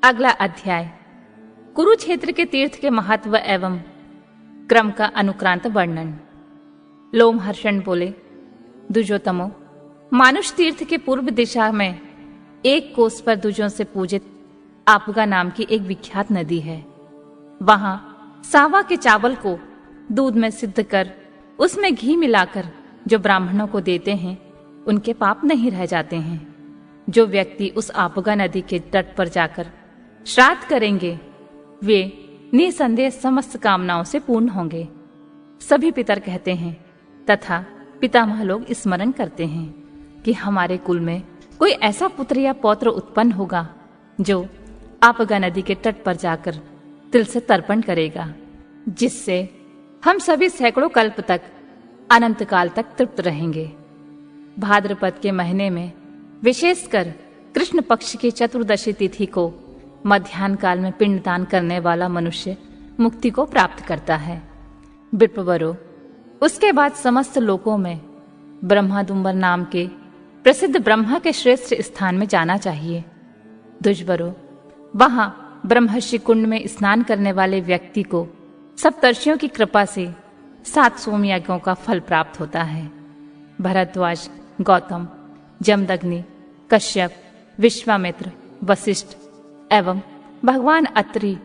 अगला अध्याय कुरुक्षेत्र के तीर्थ के महत्व एवं क्रम का अनुक्रांत वर्णन। लोमहर्षण बोले, दुजोतमो, मानुष तीर्थ के पूर्व दिशा में एक कोस पर दुजों से पूजित आपगा नाम की एक विख्यात नदी है। वहां सावा के चावल को दूध में सिद्ध कर उसमें घी मिलाकर जो ब्राह्मणों को देते हैं उनके पाप नहीं रह जाते हैं। जो व्यक्ति उस आपगा नदी के तट पर जाकर श्राद्ध करेंगे वे निसंदेह समस्त कामनाओं से पूर्ण होंगे। सभी पितर कहते हैं तथा पितामह लोग स्मरण करते हैं कि हमारे कुल में कोई ऐसा पुत्र या पौत्र उत्पन्न होगा जो आपगा नदी के तट पर जाकर तिल से तर्पण करेगा, जिससे हम सभी सैकड़ों कल्प तक अनंत काल तक तृप्त रहेंगे। भाद्रपद के महीने में विशेषकर कृष्ण पक्ष की चतुर्दशी तिथि को मध्याह्न काल में पिंडदान करने वाला मनुष्य मुक्ति को प्राप्त करता है। विप्रवरो, उसके बाद समस्त लोकों में ब्रह्मादुम्बर नाम के प्रसिद्ध ब्रह्मा के श्रेष्ठ स्थान में जाना चाहिए। दुष्वरो, वहां ब्रह्मर्षि कुंड में स्नान करने वाले व्यक्ति को सप्तर्षियों की कृपा से 7 सोमयज्ञों का फल प्राप्त होता है। भरद्वाज, गौतम, जमदग्नि, कश्यप, विश्वामित्र, वशिष्ठ एवं भगवान अत्रि,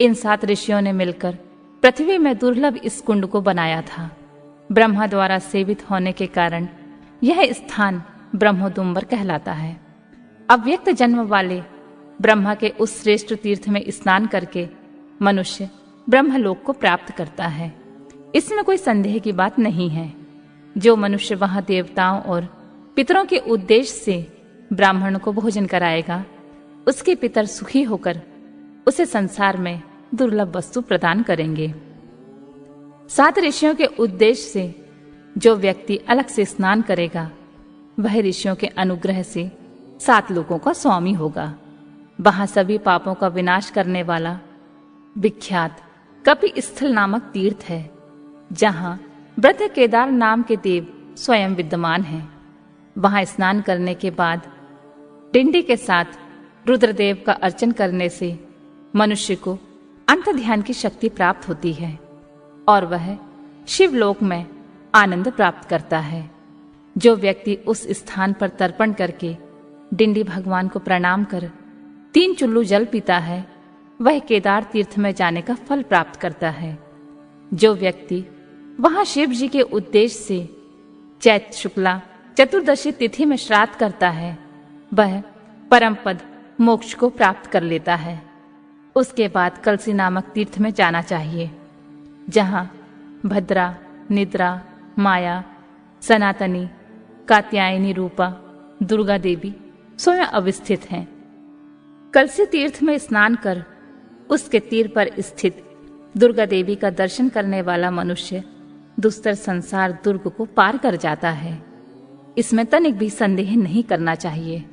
इन 7 ऋषियों ने मिलकर पृथ्वी में दुर्लभ इस कुंड को बनाया था। ब्रह्मा द्वारा सेवित होने के कारण यह स्थान ब्रह्मोदुम्बर कहलाता है। अव्यक्त जन्म वाले ब्रह्मा के उस श्रेष्ठ तीर्थ में स्नान करके मनुष्य ब्रह्मलोक को प्राप्त करता है। इसमें कोई संदेह की बात नहीं है। जो मनुष्य वहां देवताओं और पितरों के उद्देश्य से ब्राह्मण को भोजन कराएगा, उसके पितर सुखी होकर उसे संसार में दुर्लभ वस्तु प्रदान करेंगे। 7 ऋषियों के उद्देश्य से जो व्यक्ति अलग से स्नान करेगा वह ऋषियों के अनुग्रह से 7 लोकों का स्वामी होगा। वहां सभी पापों का विनाश करने वाला विख्यात कपि स्थल नामक तीर्थ है, जहां वृद्ध केदार नाम के देव स्वयं विद्यमान हैं। वहां स्नान करने के बाद डिंडी के साथ रुद्रदेव का अर्चन करने से मनुष्य को अंत ध्यान की शक्ति प्राप्त होती है और वह शिवलोक में आनंद प्राप्त करता है। जो व्यक्ति उस स्थान पर तर्पण करके डिंडी भगवान को प्रणाम कर 3 चुल्लू जल पीता है, वह केदार तीर्थ में जाने का फल प्राप्त करता है। जो व्यक्ति वहां शिव जी के उद्देश्य से चैत्र शुक्ला चतुर्दशी तिथि में श्राद्ध करता है, वह परम पद मोक्ष को प्राप्त कर लेता है। उसके बाद कलसी नामक तीर्थ में जाना चाहिए, जहां भद्रा, निद्रा, माया, सनातनी, कात्यायनी रूपा, दुर्गा देवी स्वयं अवस्थित हैं। कलसी तीर्थ में स्नान कर उसके तीर पर स्थित दुर्गा देवी का दर्शन करने वाला मनुष्य दुस्तर संसार दुर्ग को पार कर जाता है। इसमें तनिक भी संदेह नहीं करना चाहिए।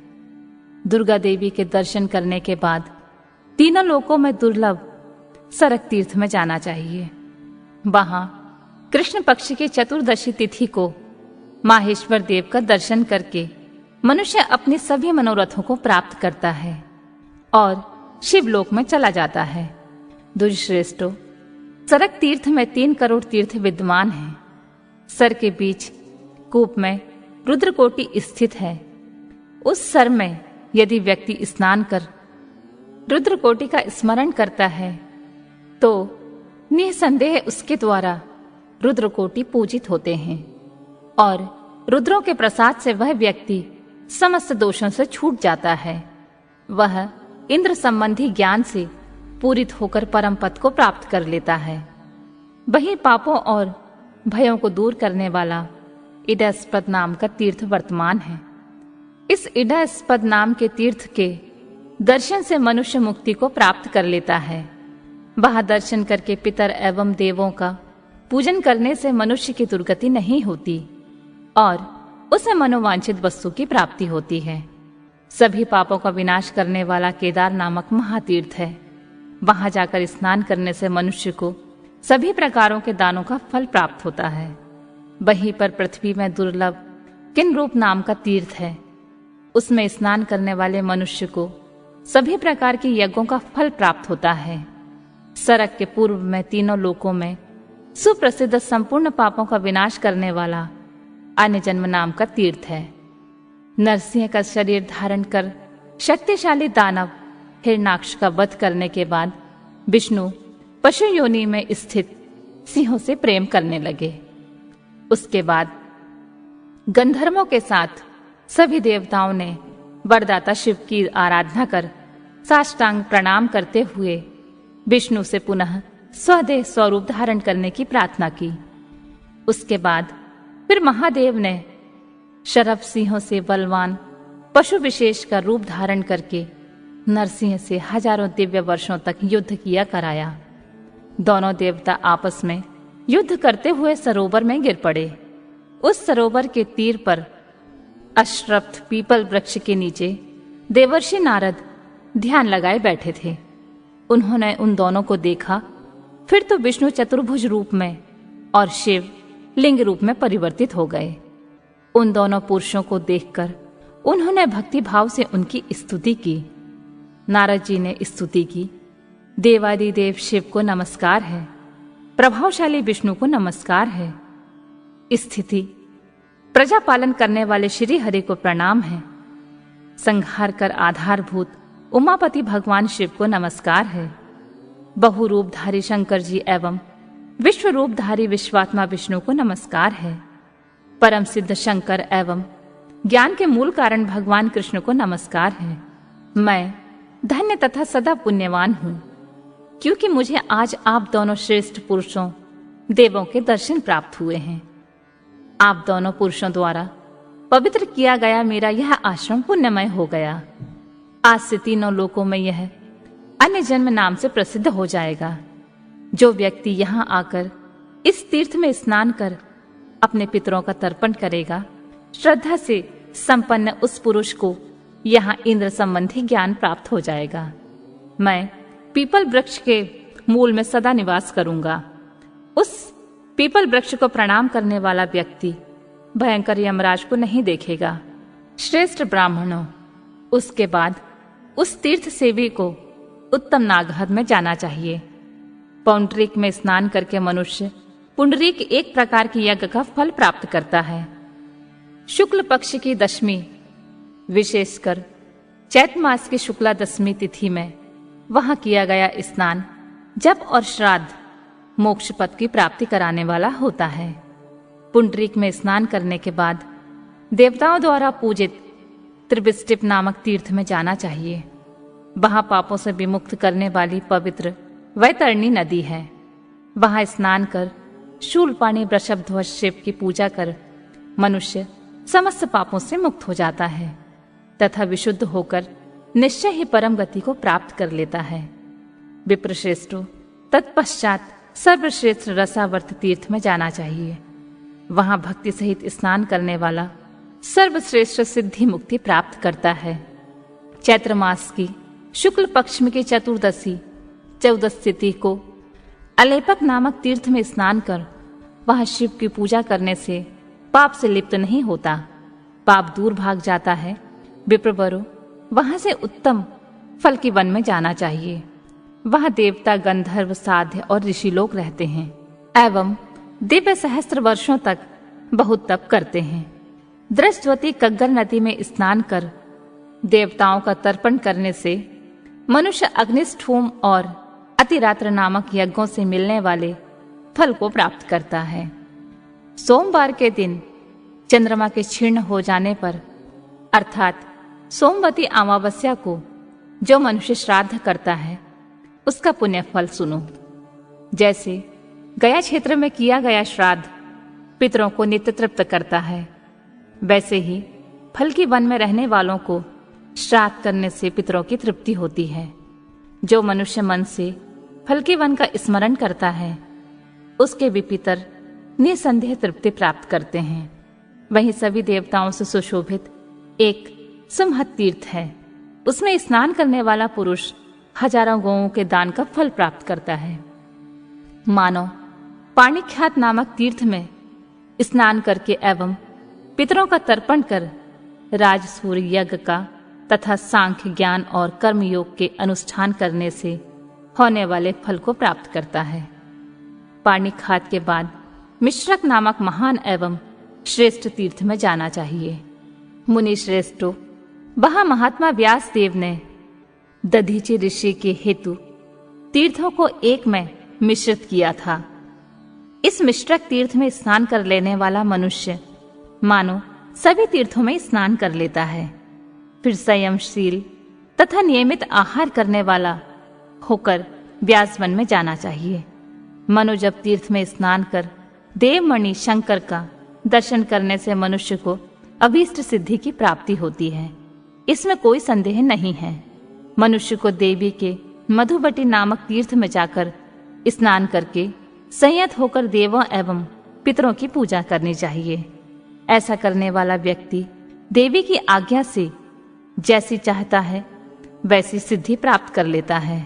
दुर्गा देवी के दर्शन करने के बाद तीनों लोकों में दुर्लभ सरक तीर्थ में जाना चाहिए। वहां कृष्ण पक्ष की चतुर्दशी तिथि को माहेश्वर देव का दर्शन करके मनुष्य अपने सभी मनोरथों को प्राप्त करता है और शिवलोक में चला जाता है। दुर्श्रेष्ठो, सरक तीर्थ में 3 करोड़ तीर्थ विद्यमान हैं। सर के बीच कूप में रुद्रकोटि स्थित है। उस सर में यदि व्यक्ति स्नान कर रुद्रकोटि का स्मरण करता है तो निसंदेह उसके द्वारा रुद्रकोटि पूजित होते हैं और रुद्रों के प्रसाद से वह व्यक्ति समस्त दोषों से छूट जाता है। वह इंद्र संबंधी ज्ञान से पूरित होकर परम पद को प्राप्त कर लेता है। वही पापों और भयों को दूर करने वाला इडास्पद नाम का तीर्थ वर्तमान है। इस इडास्पद नाम के तीर्थ के दर्शन से मनुष्य मुक्ति को प्राप्त कर लेता है। वहां दर्शन करके पितर एवं देवों का पूजन करने से मनुष्य की दुर्गति नहीं होती और उसे मनोवांछित वस्तु की प्राप्ति होती है। सभी पापों का विनाश करने वाला केदार नामक महातीर्थ है। वहां जाकर स्नान करने से मनुष्य को सभी प्रकारों के दानों का फल प्राप्त होता है। वहीं पर पृथ्वी में दुर्लभ किन रूप नाम का तीर्थ है। उसमें स्नान करने वाले मनुष्य को सभी प्रकार के यज्ञों का फल प्राप्त होता है। सरक के पूर्व में तीनों लोकों में सुप्रसिद्ध संपूर्ण पापों का विनाश करने वाला अन्य जन्म नाम का तीर्थ है। नरसिंह का शरीर धारण कर शक्तिशाली दानव हिरण्याक्ष का वध करने के बाद विष्णु पशु योनि में स्थित सिंहों से प्रेम करने लगे। उसके बाद गंधर्वों के साथ सभी देवताओं ने वरदाता शिव की आराधना कर साष्टांग प्रणाम करते हुए विष्णु से पुनः स्वदेह स्वरूप धारण करने की प्रार्थना की। उसके बाद फिर महादेव ने शरभ सिंहों से बलवान पशु विशेष का रूप धारण करके नरसिंह से हजारों दिव्य वर्षों तक युद्ध किया कराया। दोनों देवता आपस में युद्ध करते हुए सरोवर में गिर पड़े। उस सरोवर के तीर पर अश्वत्थ पीपल वृक्ष के नीचे देवर्षि नारद ध्यान लगाए बैठे थे। उन्होंने उन दोनों को देखा, फिर तो विष्णु चतुर्भुज रूप में और शिव लिंग रूप में परिवर्तित हो गए। उन दोनों पुरुषों को देखकर उन्होंने भक्ति भाव से उनकी स्तुति की। नारद जी ने स्तुति की, देवादिदेव शिव को नमस्कार है, प्रभावशाली विष्णु को नमस्कार है, स्थिति प्रजा पालन करने वाले श्री हरि को प्रणाम है, संहार कर आधारभूत उमापति भगवान शिव को नमस्कार है, बहुरूपधारी शंकर जी एवं विश्व रूपधारी विश्वात्मा विष्णु को नमस्कार है, परम सिद्ध शंकर एवं ज्ञान के मूल कारण भगवान कृष्ण को नमस्कार है। मैं धन्य तथा सदा पुण्यवान हूं, क्योंकि मुझे आज आप दोनों श्रेष्ठ पुरुषों देवों के दर्शन प्राप्त हुए हैं। आप दोनों पुरुषों द्वारा पवित्र किया गया मेरा यह आश्रम पुण्यमय हो गया। आज से तीनों लोकों में यह अन्य जन्म नाम से प्रसिद्ध हो जाएगा। जो व्यक्ति यहाँ आकर इस तीर्थ में स्नान कर अपने पितरों का तर्पण करेगा, श्रद्धा से संपन्न उस पुरुष को यहाँ इंद्र संबंधी ज्ञान प्राप्त हो जाएगा। मैं पीपल वृक्ष के मूल में सदा निवास करूंगा। उस पीपल वृक्ष को प्रणाम करने वाला व्यक्ति भयंकर यमराज को नहीं देखेगा। श्रेष्ठ ब्राह्मणों, उसके बाद उस तीर्थ सेवी को उत्तम नागहद में जाना चाहिए। पौंडरीक में स्नान करके मनुष्य पुंडरीक एक प्रकार की यज्ञ का फल प्राप्त करता है। शुक्ल पक्ष की दशमी, विशेषकर चैत मास की शुक्ला दशमी तिथि में वहां किया गया स्नान जप और श्राद्ध मोक्ष पद की प्राप्ति कराने वाला होता है। पुंडरीक में स्नान करने के बाद देवताओं द्वारा पूजित त्रिबिष्टिप नामक तीर्थ में जाना चाहिए। वहां पापों से विमुक्त करने वाली पवित्र वैतरणी नदी है। वहां स्नान कर शूलपाणी वृषभध्वज शिव की पूजा कर मनुष्य समस्त पापों से मुक्त हो जाता है तथा विशुद्ध होकर निश्चय ही परम गति को प्राप्त कर लेता है। विप्रश्रेष्ठों, तत्पश्चात सर्वश्रेष्ठ रसावर्त तीर्थ में जाना चाहिए। वहां भक्ति सहित स्नान करने वाला सर्वश्रेष्ठ सिद्धि मुक्ति प्राप्त करता है। चैत्र मास की शुक्ल पक्ष में की चतुर्दशी 14 तिथि को अलेपक नामक तीर्थ में स्नान कर वहां शिव की पूजा करने से पाप से लिप्त नहीं होता, पाप दूर भाग जाता है। विप्रवरों, वहां से उत्तम फल की वन में जाना चाहिए। वहां देवता, गंधर्व, साध्य और ऋषि लोग रहते हैं एवं दिव्य सहस्त्र वर्षों तक बहुत तप करते हैं। दृष्टवती कग्गर नदी में स्नान कर देवताओं का तर्पण करने से मनुष्य अग्निष्ठ होम और अतिरात्र नामक यज्ञों से मिलने वाले फल को प्राप्त करता है। सोमवार के दिन चंद्रमा के क्षीण हो जाने पर अर्थात सोमवती अमावस्या को जो मनुष्य श्राद्ध करता है उसका पुण्य फल सुनो। जैसे गया क्षेत्र में किया गया श्राद्ध पितरों को नित्य तृप्त करता है, वैसे ही फल की वन में रहने वालों को श्राद्ध करने से पितरों की तृप्ति होती है। जो मनुष्य मन से फल के वन का स्मरण करता है उसके भी पितर निसंदेह तृप्ति प्राप्त करते हैं। वहीं सभी देवताओं से सुशोभित एक सुमहत तीर्थ है। उसमें स्नान करने वाला पुरुष हजारों गौओं के दान का फल प्राप्त करता है। मानो पाणिख्यात नामक तीर्थ में स्नान करके एवं पितरों का तर्पण कर राजसूय यज्ञ का तथा सांख्य ज्ञान और कर्म योग के अनुष्ठान करने से होने वाले फल को प्राप्त करता है। पाणिखाद के बाद मिश्रक नामक महान एवं श्रेष्ठ तीर्थ में जाना चाहिए। मुनि श्रेष्ठों, वहां महात्मा व्यास देव ने दधीचि ऋषि के हेतु तीर्थों को एक में मिश्रित किया था। इस मिश्रक तीर्थ में स्नान कर लेने वाला मनुष्य मानो सभी तीर्थों में स्नान कर लेता है। फिर संयमशील तथा नियमित आहार करने वाला होकर व्यासवन में जाना चाहिए। मनु जब तीर्थ में स्नान कर देवमणि शंकर का दर्शन करने से मनुष्य को अभीष्ट सिद्धि की प्राप्ति होती है, इसमें कोई संदेह नहीं है। मनुष्य को देवी के मधुबटी नामक तीर्थ में जाकर स्नान करके संयत होकर देवों एवं पितरों की पूजा करनी चाहिए। ऐसा करने वाला व्यक्ति देवी की आज्ञा से जैसी चाहता है वैसी सिद्धि प्राप्त कर लेता है।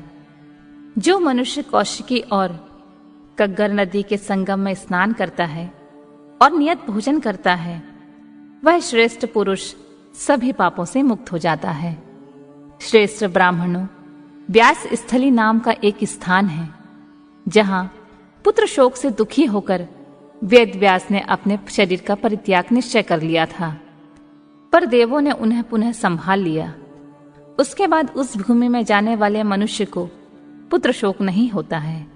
जो मनुष्य कौशिकी और कग्गर नदी के संगम में स्नान करता है और नियत भोजन करता है, वह श्रेष्ठ पुरुष सभी पापों से मुक्त हो जाता है। श्रेष्ठ ब्राह्मणों, व्यास स्थली नाम का एक स्थान है जहां पुत्र शोक से दुखी होकर वेद व्यास ने अपने शरीर का परित्याग निश्चय कर लिया था, पर देवों ने उन्हें पुनः संभाल लिया। उसके बाद उस भूमि में जाने वाले मनुष्य को पुत्र शोक नहीं होता है।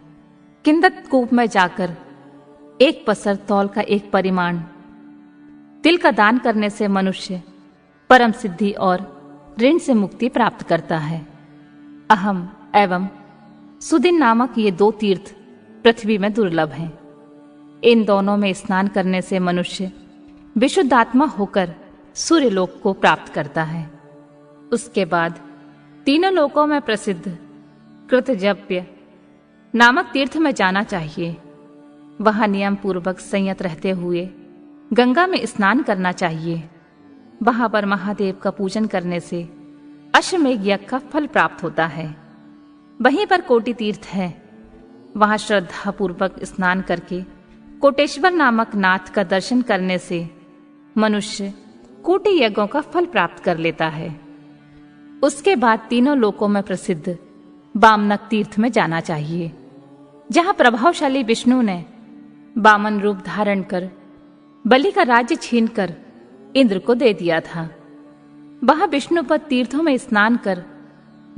किंदत कूप में जाकर एक पसर तौल का एक परिमाण तिल का दान करने से मनुष्य परम सिद्धि और ऋण से मुक्ति प्राप्त करता है। अहम एवं सुदिन नामक ये दो तीर्थ पृथ्वी में दुर्लभ हैं। इन दोनों में स्नान करने से मनुष्य विशुद्धात्मा होकर सूर्यलोक को प्राप्त करता है। उसके बाद तीनों लोकों में प्रसिद्ध कृतजप्य नामक तीर्थ में जाना चाहिए। वहां नियम पूर्वक संयत रहते हुए गंगा में स्नान करना चाहिए। वहां पर महादेव का पूजन करने से अश्वमेघ यज्ञ का फल प्राप्त होता है। वहीं पर कोटि तीर्थ है। वहां श्रद्धा पूर्वक स्नान करके कोटेश्वर नामक नाथ का दर्शन करने से मनुष्य कोटि यज्ञों का फल प्राप्त कर लेता है। उसके बाद तीनों लोकों में प्रसिद्ध वामनक तीर्थ में जाना चाहिए, जहां प्रभावशाली विष्णु ने वामन रूप धारण कर बलि का राज्य छीनकर इंद्र को दे दिया था। वहां विष्णुपद तीर्थों में स्नान कर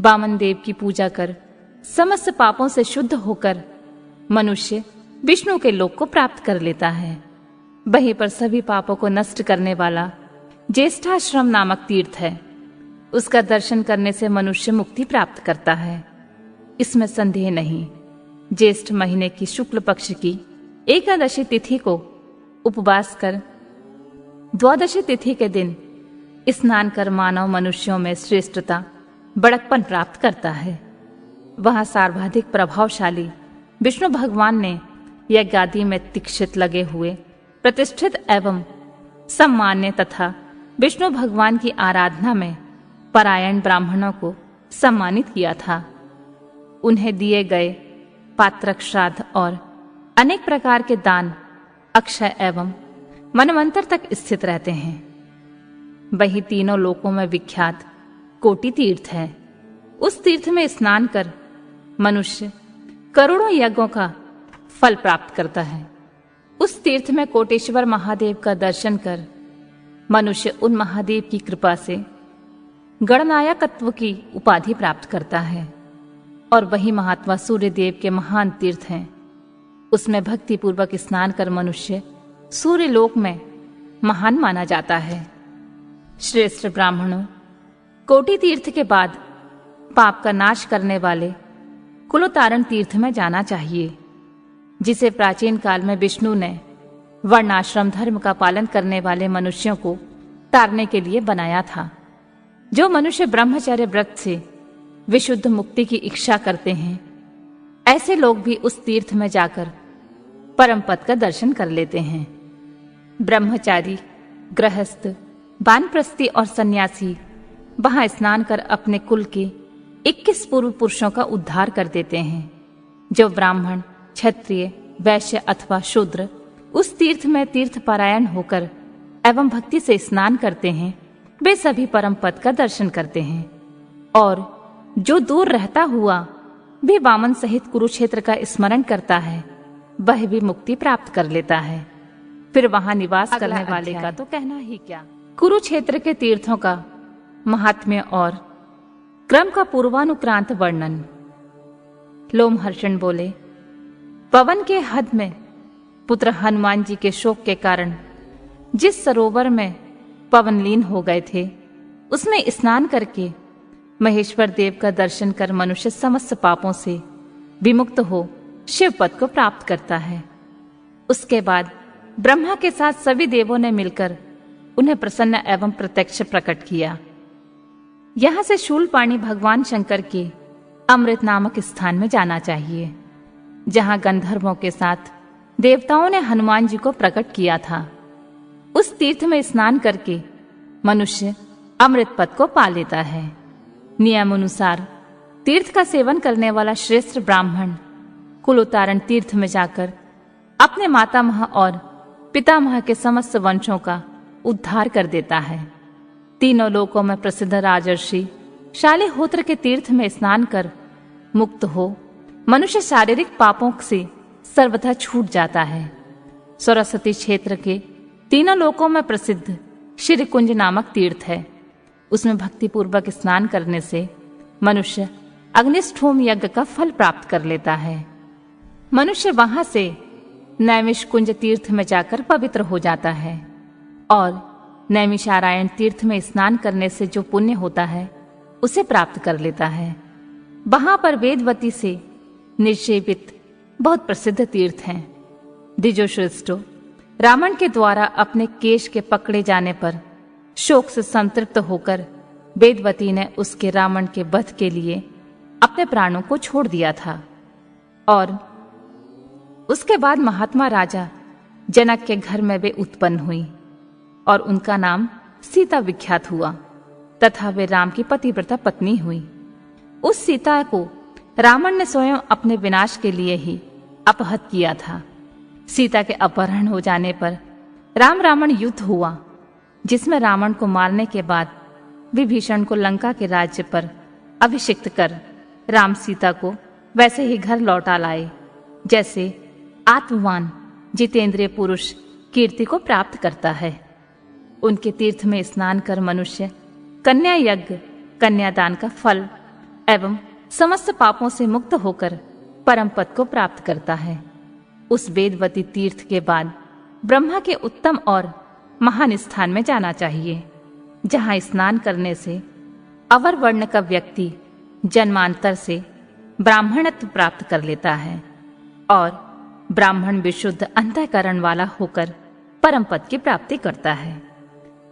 वामन देव की पूजा कर समस्त पापों से शुद्ध होकर मनुष्य विष्णु के लोक को प्राप्त कर लेता है। वहीं पर सभी पापों को नष्ट करने वाला ज्येष्ठाश्रम नामक तीर्थ है। उसका दर्शन करने से मनुष्य मुक्ति प्राप्त करता है, इसमें संदेह नहीं। ज्येष्ठ महीने की शुक्ल पक्ष की एकादशी तिथि को उपवास कर द्वादशी तिथि के दिन स्नान कर मानव मनुष्यों में श्रेष्ठता बड़कपन प्राप्त करता है। वहां सर्वाधिक प्रभावशाली विष्णु भगवान ने यज्ञादि में दीक्षित लगे हुए प्रतिष्ठित एवं सम्मान्य तथा विष्णु भगवान की आराधना में परायण ब्राह्मणों को सम्मानित किया था। उन्हें दिए गए पात्रक श्राद्ध और अनेक प्रकार के दान अक्षय एवं मनवंतर तक स्थित रहते हैं। वही तीनों लोकों में विख्यात कोटि तीर्थ है। उस तीर्थ में स्नान कर मनुष्य करोड़ों यज्ञों का फल प्राप्त करता है। उस तीर्थ में कोटेश्वर महादेव का दर्शन कर मनुष्य उन महादेव की कृपा से गणनायकत्व की उपाधि प्राप्त करता है। और वही महात्मा सूर्य देव के महान तीर्थ हैं। उसमें भक्ति पूर्वक स्नान कर मनुष्य सूर्य लोक में महान माना जाता है। श्रेष्ठ ब्राह्मणों, कोटि तीर्थ के बाद पाप का नाश करने वाले कुलोतारण तीर्थ में जाना चाहिए, जिसे प्राचीन काल में विष्णु ने वर्णाश्रम धर्म का पालन करने वाले मनुष्यों को तारने के लिए बनाया था। जो मनुष्य ब्रह्मचर्य व्रत से विशुद्ध मुक्ति की इच्छा करते हैं, ऐसे लोग भी उस तीर्थ में जाकर परम पद का दर्शन कर लेते हैं। ब्रह्मचारी, गृहस्थ, वानप्रस्थी और सन्यासी वहां स्नान कर अपने कुल के 21 पूर्व पुरुषों का उद्धार कर देते हैं। जो ब्राह्मण, क्षत्रिय, वैश्य अथवा शूद्र उस तीर्थ में तीर्थ पारायण होकर एवं भक्ति से स्नान करते हैं, वे सभी परम पद का दर्शन करते हैं और जो दूर रहता हुआ भी वामन सहित कुरुक्षेत्र का स्मरण करता है वह भी मुक्ति प्राप्त कर लेता है। फिर वहां निवास करने वाले का तो कहना ही क्या। कुरुक्षेत्र के तीर्थों का महात्म्य और क्रम का पूर्वानुक्रांत वर्णन। लोमहर्षण बोले, पवन के हद में पुत्र हनुमान जी के शोक के कारण जिस सरोवर में पवन लीन हो गए थे उसमें स्नान करके महेश्वर देव का दर्शन कर मनुष्य समस्त पापों से विमुक्त हो शिव पद को प्राप्त करता है। उसके बाद ब्रह्मा के साथ सभी देवों ने मिलकर उन्हें प्रसन्न एवं प्रत्यक्ष प्रकट किया। यहां से शूलपाणी भगवान शंकर के अमृत नामक स्थान में जाना चाहिए, जहां गंधर्वों के साथ देवताओं ने हनुमान जी को प्रकट किया था। उस तीर्थ में स्नान करके मनुष्य अमृत पद को पा लेता है। नियम अनुसार तीर्थ का सेवन करने वाला श्रेष्ठ ब्राह्मण कुलोतारण तीर्थ में जाकर अपने मातामह और पितामह के समस्त वंशों का उद्धार कर देता है। तीनों लोकों में प्रसिद्ध राजर्षि शालिहोत्र के तीर्थ में स्नान कर मुक्त हो मनुष्य शारीरिक पापों से सर्वथा छूट जाता है। सरस्वती क्षेत्र के तीनों लोकों में प्रसिद्ध श्रीकुंज नामक तीर्थ है। उसमें भक्ति पूर्वक स्नान करने से मनुष्य अग्निष्ठोम यज्ञ का फल प्राप्त कर लेता है। मनुष्य वहां से नैमिषकुंज तीर्थ में जाकर पवित्र हो जाता है और नैमिषारायण तीर्थ में स्नान करने से जो पुण्य होता है उसे प्राप्त कर लेता है। वहां पर वेदवती से निक्षेपित बहुत प्रसिद्ध तीर्थ हैं। द्विजोश्रेष्ठो, रावण के द्वारा अपने केश के पकड़े जाने पर शोक से संतृप्त होकर वेदवती ने उसके रावण के वध के लिए अपने प्राणों को छोड़ दिया था और उसके बाद महात्मा राजा जनक के घर में वे उत्पन्न हुई और उनका नाम सीता विख्यात हुआ तथा वे राम की पतिव्रता पत्नी हुई। उस सीता को रावण ने स्वयं अपने विनाश के लिए ही अपहत किया था। सीता के अपहरण हो जाने पर राम रावण युद्ध हुआ, जिसमें रावण को मारने के बाद विभीषण को लंका के राज्य पर अभिषिक्त कर राम सीता को वैसे ही घर लौटा लाए जैसे आत्मवान जितेंद्रिय पुरुष कीर्ति को प्राप्त करता है। उनके तीर्थ में स्नान कर मनुष्य कन्या यज्ञ, कन्यादान का फल एवं समस्त पापों से मुक्त होकर परम पद को प्राप्त करता है। उस वेदवती तीर्थ के बाद ब्रह्मा के उत्तम और महान स्थान में जाना चाहिए, जहां स्नान करने से अवर वर्ण का व्यक्ति जन्मांतर से ब्राह्मणत्व प्राप्त कर लेता है और ब्राह्मण विशुद्ध अंतःकरण वाला होकर परम पद की प्राप्ति करता है।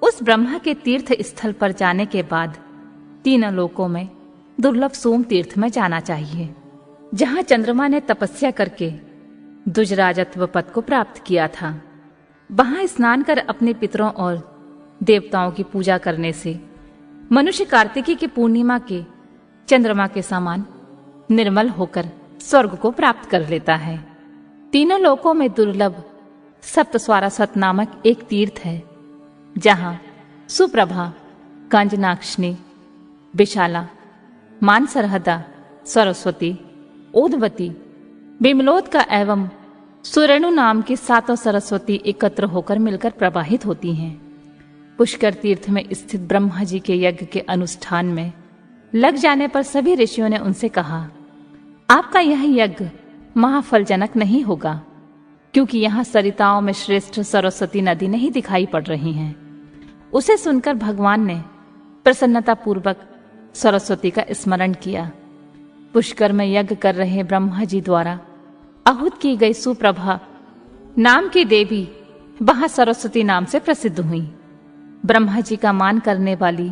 उस ब्रह्मा के तीर्थ स्थल पर जाने के बाद तीनों लोकों में दुर्लभ सोम तीर्थ में जाना चाहिए, जहां चंद्रमा ने तपस्या करके दुजराजत्व पद को प्राप्त किया था। वहां स्नान कर अपने पितरों और देवताओं की पूजा करने से मनुष्य कार्तिकी की पूर्णिमा के चंद्रमा के समान निर्मल होकर स्वर्ग को प्राप्त कर लेता है। तीनों लोकों में दुर्लभ सप्तस्वारासत नामक एक तीर्थ है, जहां सुप्रभा, कांजनाक्षिणी, विशाला, मानसरहदा, सरस्वती, ओदवती, विमलोदका एवं सुरेणु नाम की सातों सरस्वती एकत्र होकर मिलकर प्रवाहित होती हैं। पुष्कर तीर्थ में स्थित ब्रह्मा जी के यज्ञ के अनुष्ठान में लग जाने पर सभी ऋषियों ने उनसे कहा, आपका यह यज्ञ महाफलजनक नहीं होगा, क्योंकि यहाँ सरिताओं में श्रेष्ठ सरस्वती नदी नहीं दिखाई पड़ रही हैं। उसे सुनकर भगवान ने प्रसन्नता पूर्वक सरस्वती का स्मरण किया। पुष्कर में यज्ञ कर रहे ब्रह्मा जी द्वारा आहूत की गई सुप्रभा नाम की देवी वहां सरस्वती नाम से प्रसिद्ध हुई। ब्रह्मा जी का मान करने वाली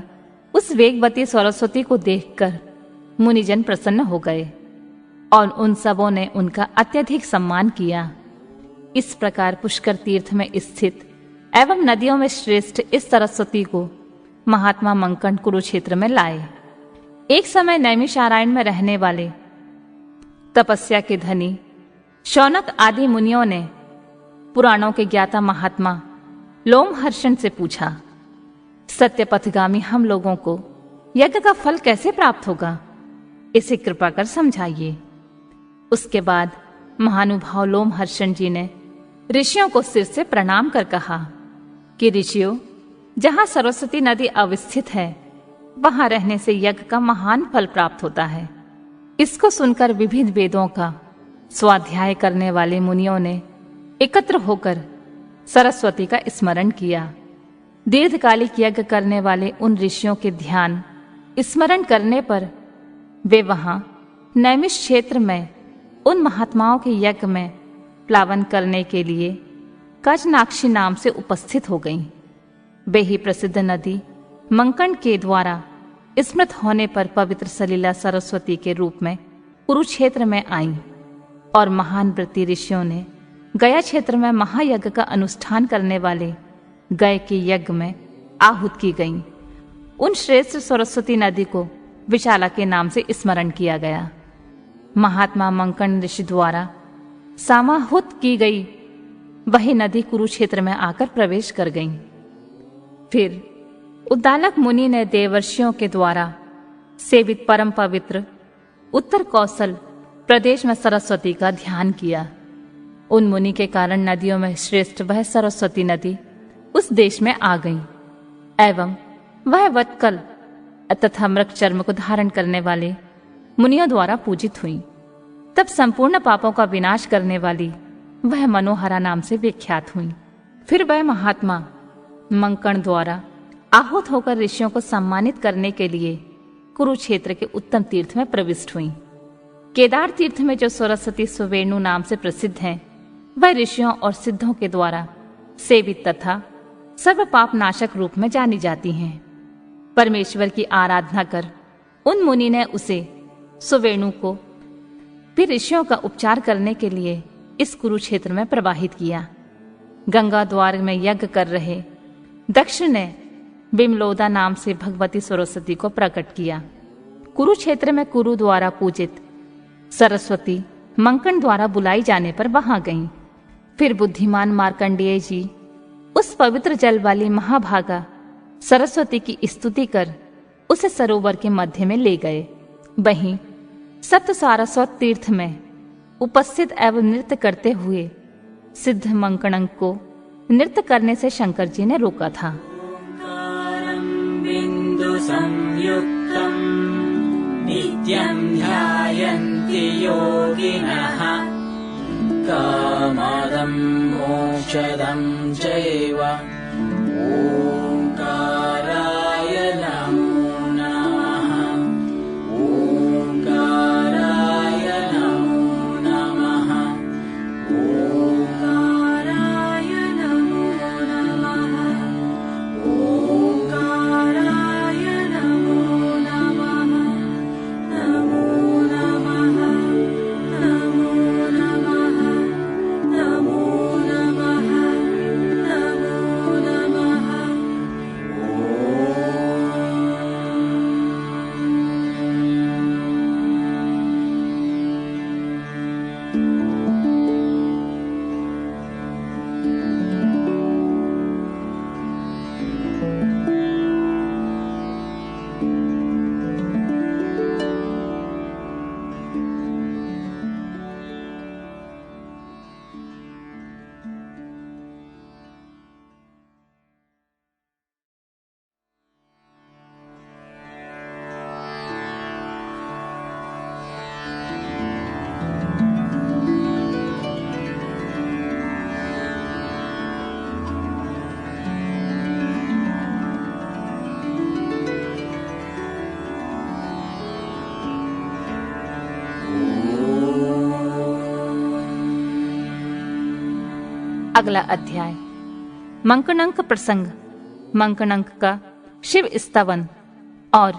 उस वेगवती सरस्वती को देखकर मुनिजन प्रसन्न हो गए और उन सबों ने उनका अत्यधिक सम्मान किया। इस प्रकार पुष्कर तीर्थ में स्थित एवं नदियों में श्रेष्ठ इस सरस्वती को महात्मा मंकण कुरुक्षेत्र में लाए। एक समय नैमिषारण्य में रहने वाले तपस्या के धनी शौनक आदि मुनियों ने पुराणों के ज्ञाता महात्मा लोमहर्षण से पूछा, सत्यपथगामी हम लोगों को यज्ञ का फल कैसे प्राप्त होगा, इसे कृपा कर समझाइए। उसके बाद महानुभाव लोमहर्षण जी ने ऋषियों को सिर से प्रणाम कर कहा कि ऋषियों, जहां सरस्वती नदी अवस्थित है वहां रहने से यज्ञ का महान फल प्राप्त होता है। इसको सुनकर विविध वेदों का स्वाध्याय करने वाले मुनियों ने एकत्र होकर सरस्वती का स्मरण किया। दीर्घकालिक यज्ञ करने वाले उन ऋषियों के ध्यान स्मरण करने पर वे वहां नैमिष क्षेत्र में उन महात्माओं के यज्ञ में प्लावन करने के लिए कजनाक्षी नाम से उपस्थित हो गईं। वे ही प्रसिद्ध नदी मंकण के द्वारा स्मृत होने पर पवित्र सलीला सरस्वती के रूप में कुरुक्षेत्र में आईं और महान वृत्ति ऋषियों ने गया क्षेत्र में महायज्ञ का अनुष्ठान करने वाले गय के यज्ञ में आहुत की गईं। उन श्रेष्ठ सरस्वती नदी को विशाला के नाम से स्मरण किया गया। महात्मा मंकण ऋषि द्वारा समाहुत की गई वही नदी कुरुक्षेत्र में आकर प्रवेश कर गई। फिर उद्दालक मुनि ने देवर्षियों के द्वारा सेवित परम पवित्र उत्तर कौशल प्रदेश में सरस्वती का ध्यान किया। उन मुनि के कारण नदियों में श्रेष्ठ वह सरस्वती नदी उस देश में आ गई एवं वह वत्कल तथा मृग चर्म को धारण करने वाले मुनियों द्वारा पूजित हुई। तब संपूर्ण पापों का विनाश करने वाली वह मनोहरा नाम से विख्यात हुई। फिर वह महात्मा मंकण द्वारा आहुत होकर ऋषियों को सम्मानित करने के लिए कुरुक्षेत्र के उत्तम तीर्थ में प्रविष्ट हुई। केदार तीर्थ में जो सरस्वती सुवेणु नाम से प्रसिद्ध हैं, वह ऋषियों और सिद्धों के द्वारा सेवित तथा सर्व पाप नाशक रूप में जानी जाती हैं। परमेश्वर की आराधना कर उन मुनि ने उसे सुवेणु को फिर ऋषियों का उपचार करने के लिए इस कुरुक्षेत्र में प्रवाहित किया। गंगा द्वार में यज्ञ कर रहे दक्ष ने बिमलोदा नाम से भगवती सरस्वती को प्रकट किया। कुरुक्षेत्र में कुरु द्वारा पूजित सरस्वती मंकण द्वारा बुलाई जाने पर वहां गईं। फिर बुद्धिमान मार्कंडेय जी उस पवित्र जल वाली महाभागा सरस्वती की स्तुति कर उसे सरोवर के मध्य में ले गए। वहीं सप्त सारस्वत तीर्थ में उपस्थित एवं नृत्य करते हुए सिद्ध मंकणंक को नृत्य करने से शंकर जी ने रोका था। बिंदु संयुक्तम् नित्यं ध्यायन्ति योगिनः कामदं मोक्षदं चैव ओंकाराय नमो नमः ओंकाराय नमो नमः ओंकाराय नमो नमः ओंकाराय नमो नमः नमो नमः नमो नमः नमो नमः नमो नमः अगला अध्याय मंकणंक प्रसंग, मंकणंक का शिव स्तवन और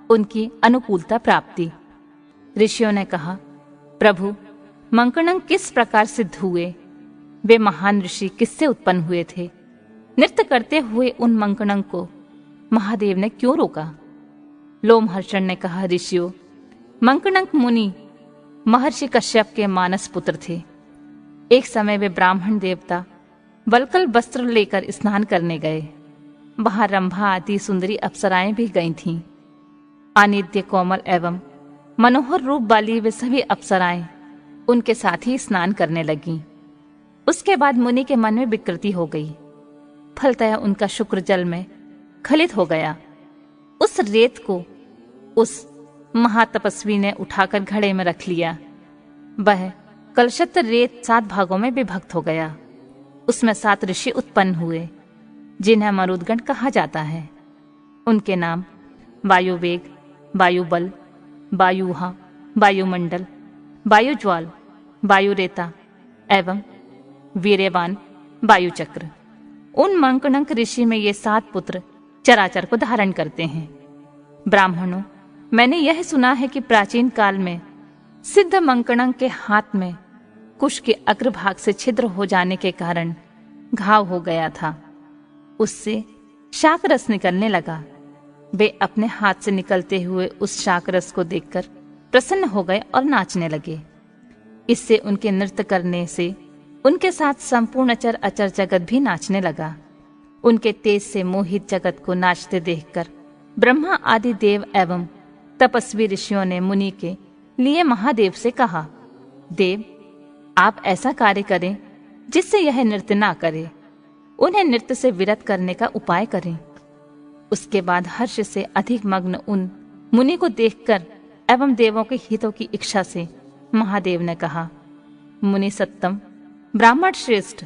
उनकी अनुकूलता प्राप्ति। ऋषियों ने कहा, प्रभु मंकणंक किस प्रकार सिद्ध हुए? वे महान ऋषि किससे उत्पन्न हुए थे? नृत्य करते हुए उन मंकणंक को महादेव ने क्यों रोका? लोमहर्षण ने कहा, ऋषियों, मंकणंक मुनि महर्षि कश्यप के मानस पुत्र थे। एक समय वे ब्राह्मण देवता वल्कल वस्त्र लेकर स्नान करने गए। वहां रंभा आदि सुंदरी अप्सराएं भी गई थीं। अनित्य कोमल एवं मनोहर रूप वाली वे सभी अप्सराएं उनके साथ ही स्नान करने लगीं। उसके बाद मुनि के मन में विकृति हो गई। फलतः उनका शुक्र जल में खलित हो गया। उस रेत को उस महातपस्वी ने उठाकर घड़े में रख लिया। वह कलशत्र रेत 7 भागों में विभक्त हो गया। उसमें 7 ऋषि उत्पन्न हुए, जिन्हें मरुदगण कहा जाता है। उनके नाम वायुवेग, वायुबल, वायुहा, वायुमंडल, वायुज्वाल, वायुरेता एवं वीर्यवान वायुचक्र। उन मंकणंक ऋषि में ये 7 पुत्र चराचर को धारण करते हैं। ब्राह्मणों, मैंने यह सुना है कि प्राचीन काल में सिद्ध मंकणंक के हाथ में कुश के अग्रभाग से छिद्र हो जाने के कारण घाव हो गया था। उससे शाकरस निकलने लगा। वे अपने हाथ से निकलते हुए उस शाकरस को देखकर प्रसन्न हो गए और नाचने लगे। इससे उनके नृत्य करने से उनके साथ संपूर्ण अचर अचर जगत भी नाचने लगा। उनके तेज से मोहित जगत को नाचते देखकर ब्रह्मा आदि देव एवं तपस्वी ऋषियों ने मुनि के लिए महादेव से कहा, देव, आप ऐसा कार्य करें जिससे यह नृत्य ना करे। उन्हें नृत्य से विरत करने का उपाय करें। उसके बाद हर्ष से अधिक मग्न उन मुनि को देखकर एवं देवों के हितों की इच्छा से महादेव ने कहा, मुनि सत्तम, ब्राह्मण श्रेष्ठ,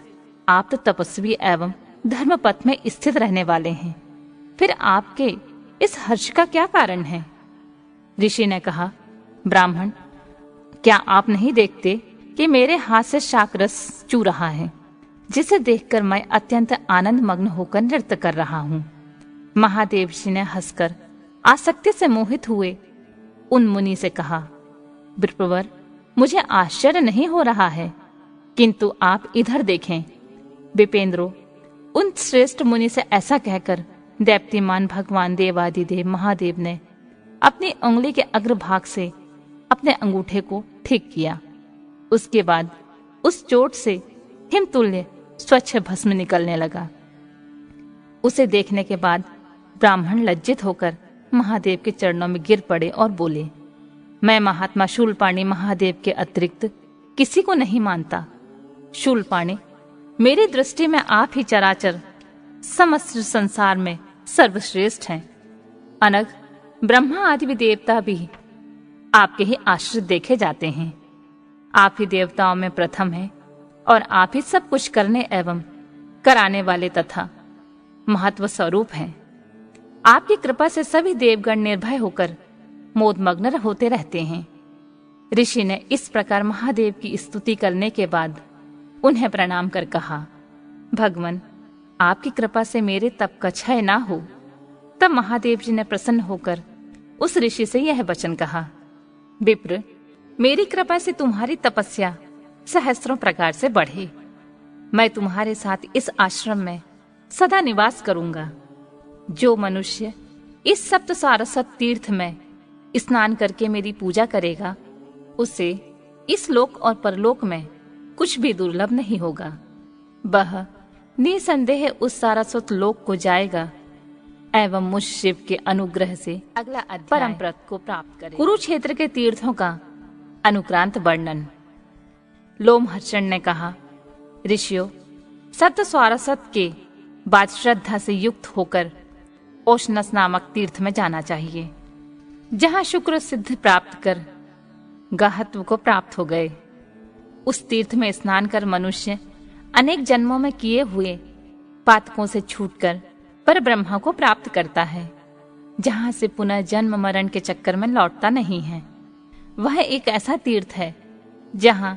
आप तो तपस्वी एवं धर्मपथ में स्थित रहने वाले हैं, फिर आपके इस हर्ष का क्या कारण है? ऋषि ने कहा, ब्राह्मण, क्या आप नहीं देखते कि मेरे हाथ से शाकरस चू रहा है, जिसे देखकर मैं अत्यंत आनंद मग्न होकर नृत्य कर रहा हूं। महादेव जी ने हंसकर आसक्ति से मोहित हुए उन मुनि से कहा, विप्रवर, मुझे आश्चर्य नहीं हो रहा है, किंतु आप इधर देखें। विपेंद्रो, उन श्रेष्ठ मुनि से ऐसा कहकर दैप्तिमान भगवान देवादिदेव महादेव ने अपनी उंगली के अग्रभाग से अपने अंगूठे को ठीक किया। उसके बाद उस चोट से हिमतुल्य स्वच्छ भस्म निकलने लगा। उसे देखने के बाद ब्राह्मण लज्जित होकर महादेव के चरणों में गिर पड़े और बोले, मैं महात्मा शूलपाणी महादेव के अतिरिक्त किसी को नहीं मानता। शूलपाणी, मेरी दृष्टि में आप ही चराचर समस्त संसार में सर्वश्रेष्ठ हैं। अनग ब्रह्मा आदि देवता भी आपके ही आश्रित देखे जाते हैं। आप ही देवताओं में प्रथम हैं और आप ही सब कुछ करने एवं कराने वाले तथा महत्व स्वरूप हैं। आपकी कृपा से सभी देवगण निर्भय होकर मोदमग्न होते रहते हैं। ऋषि ने इस प्रकार महादेव की स्तुति करने के बाद उन्हें प्रणाम कर कहा, भगवान, आपकी कृपा से मेरे तप का क्षय ना हो। तब महादेव जी ने प्रसन्न होकर उस ऋषि से यह वचन कहा, विप्र, मेरी कृपा से तुम्हारी तपस्या सहस्रों प्रकार से बढ़े। मैं तुम्हारे साथ इस आश्रम में सदा निवास करूंगा। जो मनुष्य इस सप्त सारस्वत तीर्थ में स्नान करके मेरी पूजा करेगा, उसे इस लोक और परलोक में कुछ भी दुर्लभ नहीं होगा। वह निसंदेह उस सारस्वत लोक को जाएगा एवं मुझ शिव के अनुग्रह से अगला अध्याय परम पद को प्राप्त करेगा। कुरुक्षेत्र के तीर्थों का अनुक्रांत वर्णन। लोमहर्षण ने कहा, ऋषियों, सप्त सारस्वत के बाद श्रद्धा से युक्त होकर ओशनस नामक तीर्थ में जाना चाहिए, जहां शुक्र सिद्ध प्राप्त कर गाहत्व को प्राप्त हो गए। उस तीर्थ में स्नान कर मनुष्य अनेक जन्मों में किए हुए पातकों से छूटकर पर ब्रह्मा को प्राप्त करता है, जहां से पुनः जन्म मरण के चक्कर में लौटता नहीं है। वह एक ऐसा तीर्थ है जहां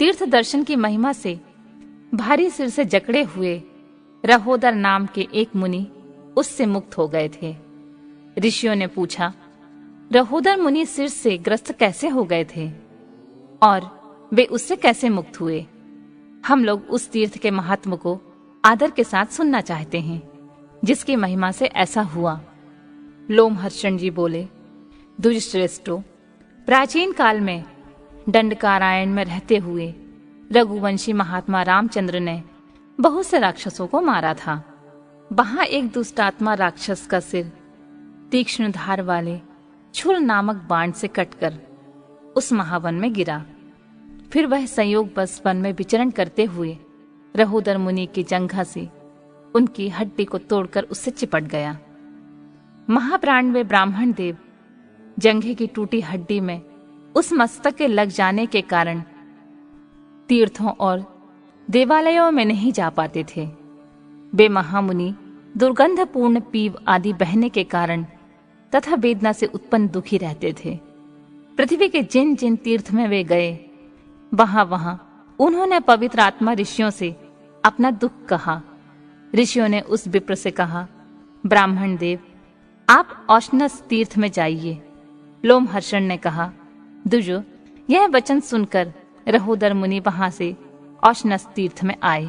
तीर्थ दर्शन की महिमा से भारी सिर से जकड़े हुए रहोदर नाम के एक मुनि उससे मुक्त हो गए थे। ऋषियों ने पूछा, रहोदर मुनि सिर से ग्रस्त कैसे हो गए थे और वे उससे कैसे मुक्त हुए? हम लोग उस तीर्थ के महात्म को आदर के साथ सुनना चाहते हैं, जिसकी महिमा से ऐसा हुआ। लोमहर्षण जी बोले, द्विजश्रेष्ठों, प्राचीन काल में दंडकारायण में रहते हुए रघुवंशी महात्मा रामचंद्र ने बहुत से राक्षसों को मारा था। वहां एक दुष्ट आत्मा राक्षस का सिर तीक्ष्ण धार वाले छुल नामक बाण से कटकर उस महावन में गिरा। फिर वह संयोग बस वन में विचरण करते हुए रहोदर मुनि की जंघा से उनकी हड्डी को तोड़कर उससे चिपट गया। महाप्राण वे ब्राह्मण देव जंघे की टूटी हड्डी में उस मस्तक के लग जाने के कारण तीर्थों और देवालयों में नहीं जा पाते थे। वे महामुनि दुर्गंधपूर्ण पीव आदि बहने के कारण तथा वेदना से उत्पन्न दुखी रहते थे। पृथ्वी के जिन जिन तीर्थ में वे गए वहां वहां उन्होंने पवित्र आत्मा ऋषियों से अपना दुख कहा। ऋषियों ने उस विप्र से कहा, ब्राह्मण देव आप औशनस तीर्थ में जाइए। लोमहर्षण ने कहा, दुजो यह वचन सुनकर रहोदर मुनि वहां से औशनस तीर्थ में आए।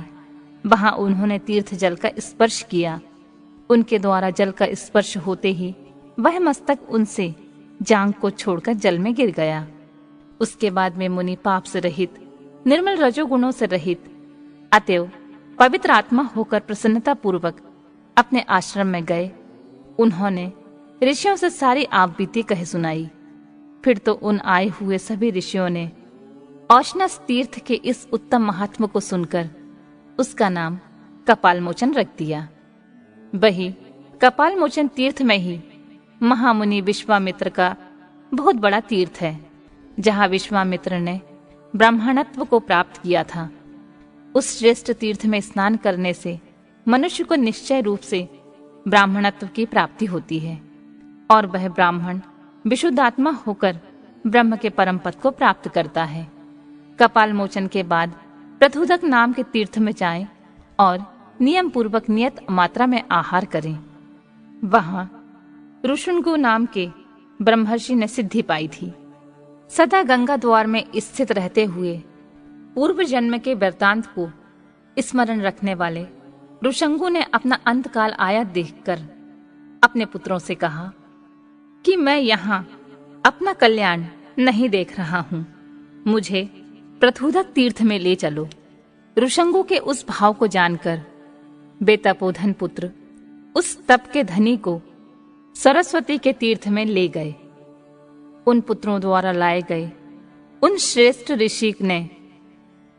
वहां उन्होंने तीर्थ जल का स्पर्श किया। उनके द्वारा जल का स्पर्श होते ही वह मस्तक उनसे जांग को छोड़कर जल में गिर गया। उसके बाद में मुनि पाप से रहित, निर्मल रजोगुणों से रहित, अतएव पवित्र आत्मा होकर प्रसन्नता पूर्वक अपने आश्रम में गए। उन्होंने ऋषियों से सारी आप बीती कह सुनाई। फिर तो उन आए हुए सभी ऋषियों ने औशनस तीर्थ के इस उत्तम महात्मा को सुनकर उसका नाम कपालमोचन रख दिया। वही कपालमोचन तीर्थ में ही महामुनि विश्वामित्र का बहुत बड़ा तीर्थ है, जहां विश्वामित्र ने ब्राह्मणत्व को प्राप्त किया था। उस श्रेष्ठ तीर्थ में स्नान करने से मनुष्य को निश्चय रूप से ब्राह्मणत्व की प्राप्ति होती है और वह ब्राह्मण विशुद्ध आत्मा होकर ब्रह्म के परम पद को प्राप्त करता है। कपालमोचन के बाद प्रथुदक नाम के तीर्थ में जाएं और नियम पूर्वक नियत मात्रा में आहार करें। वहां ऋषुंगु नाम के ब्रह्मर्षि ने सिद्धि पाई थी। सदा गंगा द्वार में स्थित रहते हुए पूर्व जन्म के वृत्तांत को स्मरण रखने वाले ऋषंगु ने अपना अंतकाल आया देखकर अपने पुत्रों से कहा कि मैं यहाँ अपना कल्याण नहीं देख रहा हूँ, मुझे प्रथुदक तीर्थ में ले चलो। ऋषंगु के उस भाव को जानकर बेतपोधन पुत्र उस तप के धनी को सरस्वती के तीर्थ में ले गए। उन पुत्रों द्वारा लाए गए उन श्रेष्ठ ऋषि ने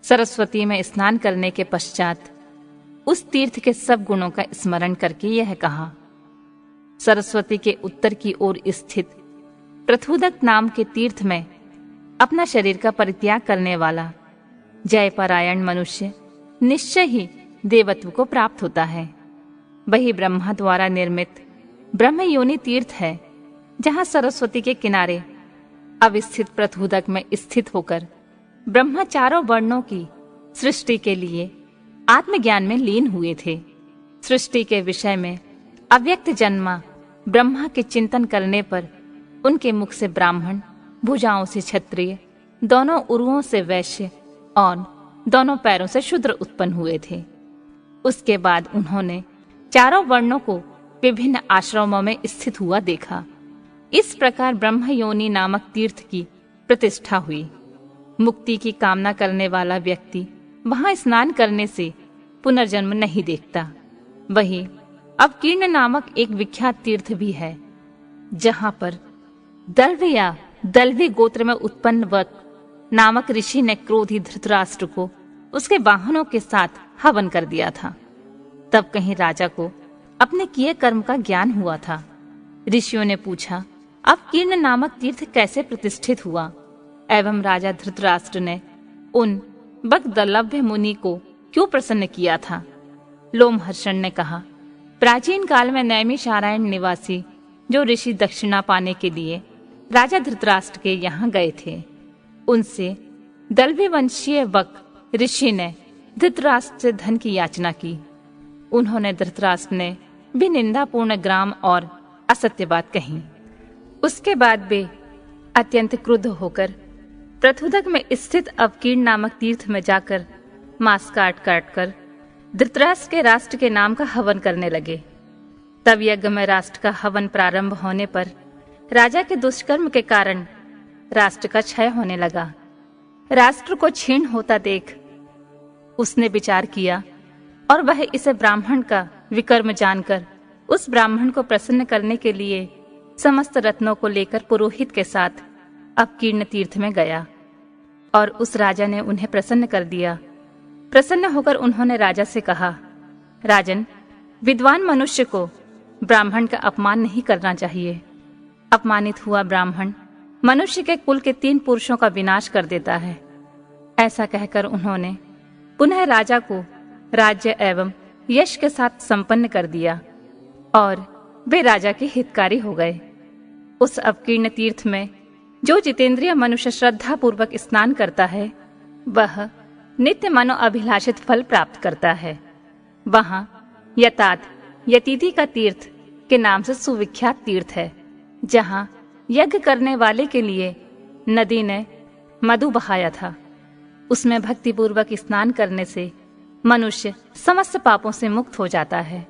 सरस्वती में स्नान करने के पश्चात उस तीर्थ के सब गुणों का स्मरण करके यह कहा, सरस्वती के उत्तर की ओर स्थित प्रथुदक नाम के तीर्थ में अपना शरीर का परित्याग करने वाला जयपरायण मनुष्य निश्चय ही देवत्व को प्राप्त होता है। वही ब्रह्मा द्वारा निर्मित ब्रह्म योनि तीर्थ है, जहां सरस्वती के किनारे अवस्थित प्रथुदक में स्थित होकर ब्रह्मा चारों वर्णों की सृष्टि के लिए आत्मज्ञान में लीन हुए थे। सृष्टि के विषय में अव्यक्त जन्मा ब्रह्मा के चिंतन करने पर उनके मुख से ब्राह्मण, भुजाओं से क्षत्रिय, दोनों उरुओं से वैश्य और दोनों पैरों से शूद्र उत्पन्न हुए थे। उसके बाद उन्होंने चारों वर्णों को विभिन्न आश्रमों में स्थित हुआ देखा। इस प्रकार ब्रह्म योनि नामक तीर्थ की प्रतिष्ठा हुई। मुक्ति की कामना करने वाला व्यक्ति वहां स्नान करने से पुनर्जन्म नहीं देखता। वही अवकीर्ण नामक एक विख्यात तीर्थ भी है, जहां पर दल्व या दल्वी गोत्र में उत्पन्न वत नामक ऋषि ने क्रोधी धृतराष्ट्र को उसके वाहनों के साथ हवन कर दिया था। तब कहीं राजा को अपने किए कर्म का ज्ञान हुआ था। ऋषियों ने पूछा, अवकीर्ण नामक तीर्थ कैसे प्रतिष्ठित हुआ? एवं राजा धृतराष्ट्र ने उन बगदलभ्य मुनि को क्यों प्रसन्न किया था? लोमहर्षण ने कहा, प्राचीन काल में नैमिषारण्य निवासी जो ऋषि दक्षिणा पाने के लिए राजा धृतराष्ट्र के यहाँ गए थे, उनसे दल्वी वंशीय वक ऋषि ने धृतराष्ट्र से धन की याचना की। उन्होंने धृतराष्ट्र ने भी निंदापूर्ण ग्राम और असत्य बात कही। उसके बाद वे अत्यंत क्रुद्ध होकर प्रथुदक में स्थित अवकीर्ण नामक तीर्थ में जाकर मांस काट काट कर धृतराष्ट्र के राष्ट्र के नाम का हवन करने लगे। तब यज्ञ में राष्ट्र का हवन प्रारंभ होने पर राजा के दुष्कर्म के कारण राष्ट्र का क्षय होने लगा। राष्ट्र को क्षीण होता देख उसने विचार किया और वह इसे ब्राह्मण का विकर्म जानकर उस ब्राह्मण को प्रसन्न करने के लिए समस्त रत्नों को लेकर पुरोहित के साथ अपकीर्ण तीर्थ में गया और उस राजा ने उन्हें प्रसन्न कर दिया। प्रसन्न होकर उन्होंने राजा से कहा, राजन, विद्वान मनुष्य को ब्राह्मण का अपमान नहीं करना चाहिए। अपमानित हुआ ब्राह्मण मनुष्य के कुल के 3 पुरुषों का विनाश कर देता है। ऐसा कहकर उन्होंने पुनः राजा को राज्य एवं यश के साथ संपन्न कर दिया और वे राजा के हितकारी हो गए। उस अपकीर्ण तीर्थ में जो जितेंद्रिय मनुष्य श्रद्धा पूर्वक स्नान करता है वह नित्य मनोअभिलाषित फल प्राप्त करता है। वहां यतात यतिथि का तीर्थ के नाम से सुविख्यात तीर्थ है, जहां यज्ञ करने वाले के लिए नदी ने मधु बहाया था। उसमें भक्तिपूर्वक स्नान करने से मनुष्य समस्त पापों से मुक्त हो जाता है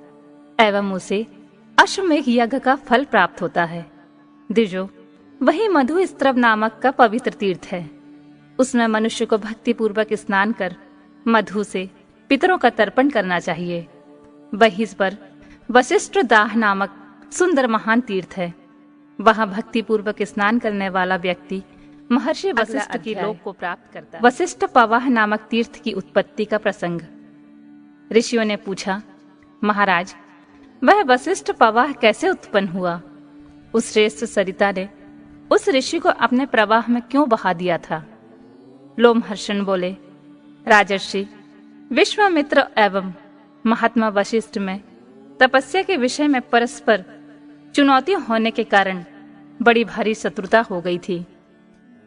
एवं उसे अश्वमेघ यज्ञ का फल प्राप्त होता है। द्विजो, वही मधु स्त्रव नामक का पवित्र तीर्थ है। उसमें मनुष्य को भक्तिपूर्वक स्नान कर मधु से पितरों का तर्पण करना चाहिए। वहीं पर वशिष्ठ दाह नामक सुंदर महान तीर्थ है। वहां भक्तिपूर्वक स्नान करने वाला व्यक्ति महर्षि वशिष्ठ की लोक को प्राप्त करता है। वशिष्ठ पवाह नामक तीर्थ की उत्पत्ति का प्रसंग। ऋषियों ने पूछा, महाराज, वह वशिष्ठ पवाह कैसे उत्पन्न हुआ? उस श्रेष्ठ सरिता ने उस ऋषि को अपने प्रवाह में क्यों बहा दिया था? लोमहर्षण बोले, राजर्षि, विश्वामित्र एवं महात्मा वशिष्ठ में तपस्या के विषय में परस्पर चुनौती होने के कारण बड़ी भारी शत्रुता हो गई थी।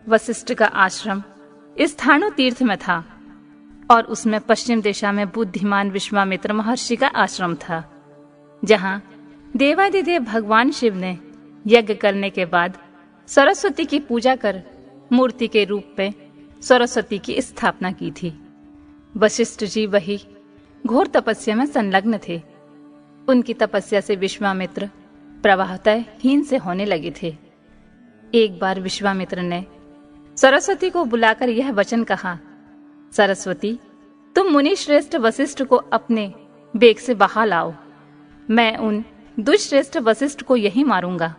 वशिष्ठ का आश्रम स्थाणु तीर्थ में था और उसमें पश्चिम दिशा में बुद्धिमान विश्वामित्र महर्षि का आश्रम था, जहां देवादिदेव भगवान शिव ने यज्ञ करने के बाद सरस्वती की पूजा कर मूर्ति के रूप में सरस्वती की स्थापना की थी। वशिष्ठ जी वही घोर तपस्या में संलग्न थे। उनकी तपस्या से विश्वामित्र प्रवाहतः हीन से होने लगे थे। एक बार विश्वामित्र ने सरस्वती को बुलाकर यह वचन कहा, सरस्वती, तुम मुनि श्रेष्ठ वशिष्ठ को अपने बेग से बहा लाओ। मैं उन दुष्श्रेष्ठ वशिष्ठ को यही मारूंगा।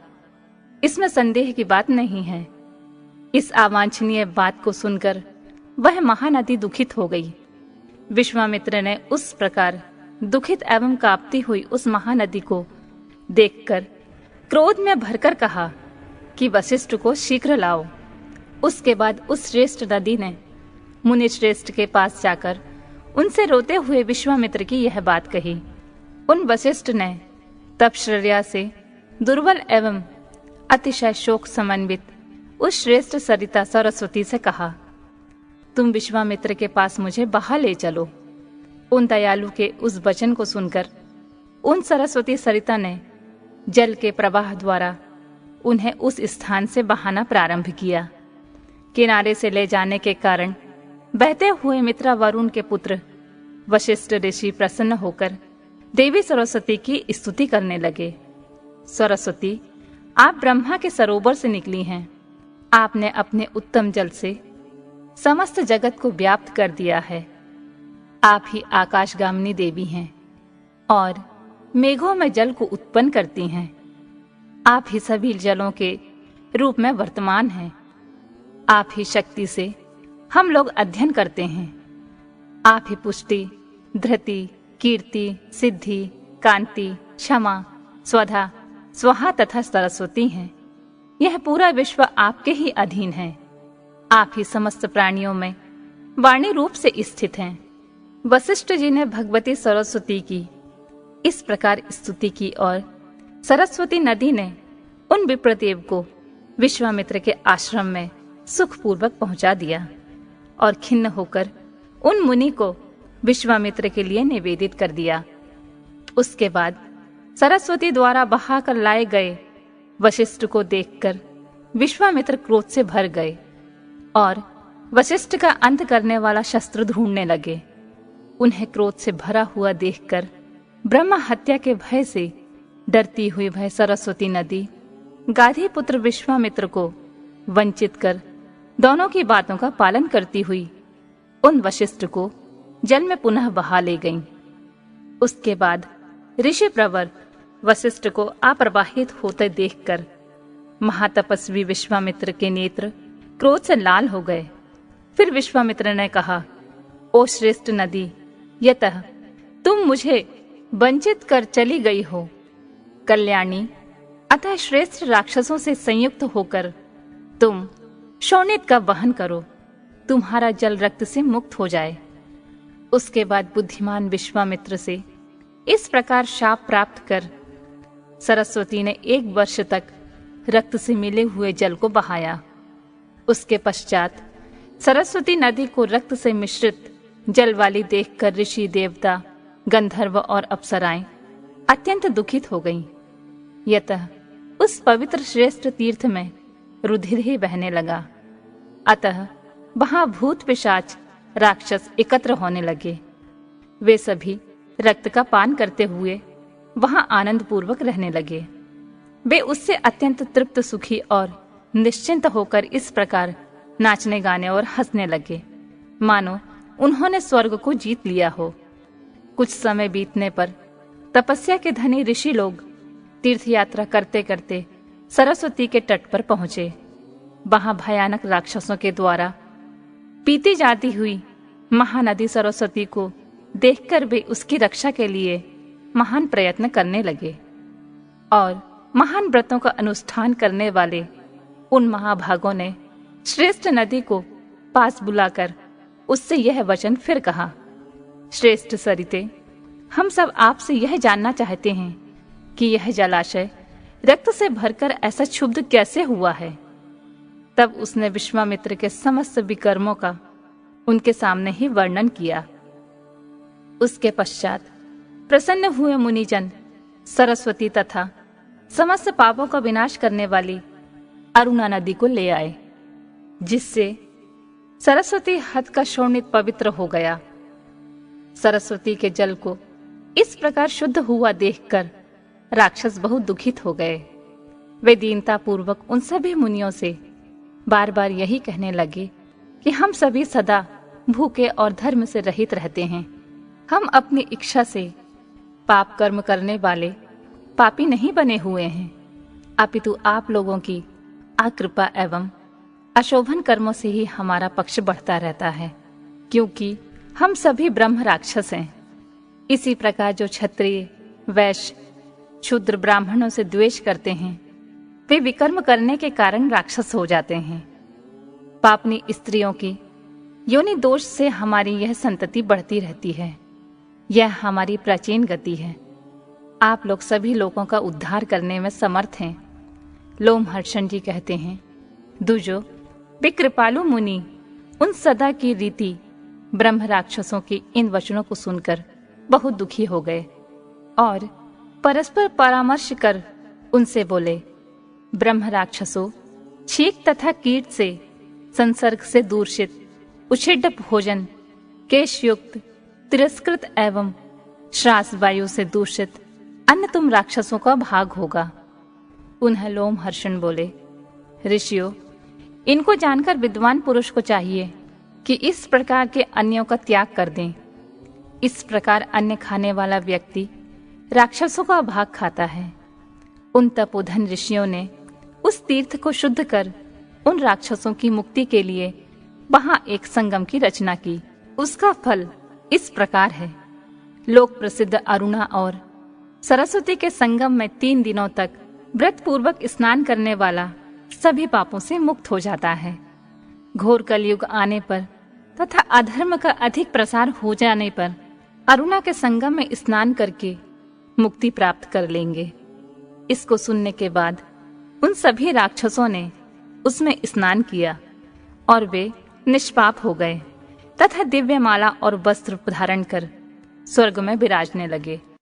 इसमें संदेह की बात नहीं है। इस अवांछनीय बात को सुनकर वह महानदी दुखित हो गई। विश्वामित्र ने उस प्रकार दुखित एवं कांपती हुई उस महानदी को देखकर क्रोध में भरकर कहा कि वशिष्ठ को शीघ्र लाओ। उसके बाद उस श्रेष्ठ नदी ने मुनि श्रेष्ठ के पास जाकर उनसे रोते हुए विश्वामित्र की यह बात कही। उन वशिष्ठ ने तपश्चर्या से दुर्बल एवं अतिशय शोक समन्वित उस श्रेष्ठ सरिता सरस्वती से कहा, तुम विश्वामित्र के पास मुझे बहा ले चलो। उन दयालु के उस वचन को सुनकर उन सरस्वती सरिता ने जल के प्रवाह द्वारा उन्हें उस स्थान से बहाना प्रारंभ किया। किनारे से ले जाने के कारण बहते हुए मित्रा वरुण के पुत्र वशिष्ठ ऋषि प्रसन्न होकर देवी सरस्वती की स्तुति करने लगे। सरस्वती, आप ब्रह्मा के सरोवर से निकली हैं। आपने अपने उत्तम जल से समस्त जगत को व्याप्त कर दिया है। आप ही आकाशगामिनी देवी हैं और मेघों में जल को उत्पन्न करती हैं। आप ही सभी जलों के रूप में वर्तमान हैं। आप ही शक्ति से हम लोग अध्ययन करते हैं। आप ही पुष्टि, धृति, कीर्ति, सिद्धि, कांति, क्षमा, स्वधा, स्वाहा तथा सरस्वती हैं। यह पूरा विश्व आपके ही अधीन है। आप ही समस्त प्राणियों में वाणी रूप से स्थित हैं। वशिष्ठ जी ने भगवती सरस्वती की इस प्रकार स्तुति की और सरस्वती नदी ने उन विप्रदेव को विश्वामित्र के आश्रम में सुखपूर्वक पहुंचा दिया और खिन्न होकर उन मुनि को विश्वामित्र के लिए निवेदित कर दिया। उसके बाद सरस्वती द्वारा बहाकर लाए गए वशिष्ठ को देखकर विश्वामित्र क्रोध से भर गए और वशिष्ठ का अंत करने वाला शस्त्र ढूंढने लगे। उन्हें क्रोध से भरा हुआ देखकर ब्रह्म हत्या के भय से डरती हुई वह सरस्वती नदी गाधी पुत्र विश्वामित्र को वंचित कर दोनों की बातों का पालन करती हुई उन वशिष्ठ को जल में पुनः बहा ले गईं। उसके बाद ऋषि प्रवर वशिष्ठ को अप्रवाहित होते देखकर महातपस्वी विश्वामित्र के नेत्र क्रोध से लाल हो गए। फिर विश्वामित्र ने कहा, ओ श्रेष्ठ नदी, यतः तुम मुझे वंचित कर चली गई हो। कल्याणी अतः श्रेष्ठ राक्षसों से संयुक्त होकर तुम शोणित का वहन करो, तुम्हारा जल रक्त से मुक्त हो जाए। उसके बाद बुद्धिमान विश्वामित्र से इस प्रकार शाप प्राप्त कर सरस्वती ने 1 वर्ष तक रक्त से मिले हुए जल को बहाया। उसके पश्चात सरस्वती नदी को रक्त से मिश्रित जल वाली देखकर ऋषि, देवता, गंधर्व और अप्सराएं अत्यंत दुखित हो गईं। यतः उस पवित्र श्रेष्ठ तीर्थ में रुधिर ही बहने लगा। अतः वहां भूत पिशाच राक्षस एकत्र होने लगे। वे सभी रक्त का पान करते हुए वहां आनंद पूर्वक रहने लगे। वे उससे अत्यंत तृप्त, सुखी और निश्चिंत होकर इस प्रकार नाचने, गाने और हंसने लगे मानो उन्होंने स्वर्ग को जीत लिया हो। कुछ समय बीतने पर तपस्या के धनी ऋषि लोग तीर्थ यात्रा करते करते सरस्वती के तट पर पहुंचे। वहां भयानक राक्षसों के द्वारा पीती जाती हुई महानदी सरस्वती को देखकर वे उसकी रक्षा के लिए महान प्रयत्न करने लगे और महान व्रतों का अनुष्ठान करने वाले उन महाभागों ने श्रेष्ठ नदी को पास बुलाकर उससे यह वचन फिर कहा, श्रेष्ठ सरिते, हम सब आपसे यह जानना चाहते हैं कि यह जलाशय रक्त से भरकर ऐसा क्षुब्ध कैसे हुआ है। तब उसने विश्वामित्र के समस्त विकर्मों का उनके सामने ही वर्णन किया। उसके पश्चात प्रसन्न हुए मुनिजन सरस्वती तथा समस्त पापों का विनाश करने वाली अरुणा नदी को ले आए, जिससे सरस्वती हद का शोणित पवित्र हो गया। सरस्वती के जल को इस प्रकार शुद्ध हुआ देखकर राक्षस बहुत दुखित हो गए। वे दीनता पूर्वक उन सभी मुनियों से बार बार यही कहने लगे कि हम सभी सदा भूखे और धर्म से रहित रहते हैं। हम अपनी इच्छा से पाप कर्म करने वाले पापी नहीं बने हुए हैं, अपितु आप लोगों की अकृपा एवं अशोभन कर्मों से ही हमारा पक्ष बढ़ता रहता है, क्योंकि हम सभी ब्रह्म राक्षस हैं। इसी प्रकार जो क्षत्रिय, वैश्य, शूद्र ब्राह्मणों से द्वेष करते हैं, वे विकर्म करने के कारण राक्षस हो जाते हैं। पापनी स्त्रियों की योनि दोष से हमारी यह संतति बढ़ती रहती है। यह हमारी प्राचीन गति है। आप लोग सभी लोगों का उद्धार करने में समर्थ हैं। लोमहर्षण जी कहते हैं, दुजो वे कृपालु मुनि उन सदा की रीति ब्रह्म राक्षसों के इन वचनों को सुनकर बहुत दुखी हो गए और परस्पर परामर्श कर उनसे बोले, ब्रह्म राक्षसों, छींक तथा कीट से, संसर्ग से दूषित, उच्छिष्ट भोजन, केशयुक्त, तिरस्कृत एवं श्रास वायु से दूषित अन्न तुम राक्षसों का भाग होगा। पुनः लोमहर्षण बोले, ऋषियों, इनको जानकर विद्वान पुरुष को चाहिए कि इस प्रकार के अन्यों का त्याग कर दें। इस प्रकार अन्न खाने वाला व्यक्ति राक्षसों का भाग खाता है। उन तपोधन ऋषियों ने उस तीर्थ को शुद्ध कर उन राक्षसों की मुक्ति के लिए वहां एक संगम की रचना की। उसका फल इस प्रकार है, लोक प्रसिद्ध अरुणा और सरस्वती के संगम में 3 दिनों तक व्रत पूर्वक स्नान करने वाला सभी पापों से मुक्त हो जाता है। घोर कलयुग आने पर तथा अधर्म का अधिक प्रसार हो जाने पर अरुणा के संगम में स्नान करके मुक्ति प्राप्त कर लेंगे। इसको सुनने के बाद उन सभी राक्षसों ने उसमें स्नान किया और वे निष्पाप हो गए तथा दिव्य माला और वस्त्र धारण कर स्वर्ग में विराजने लगे।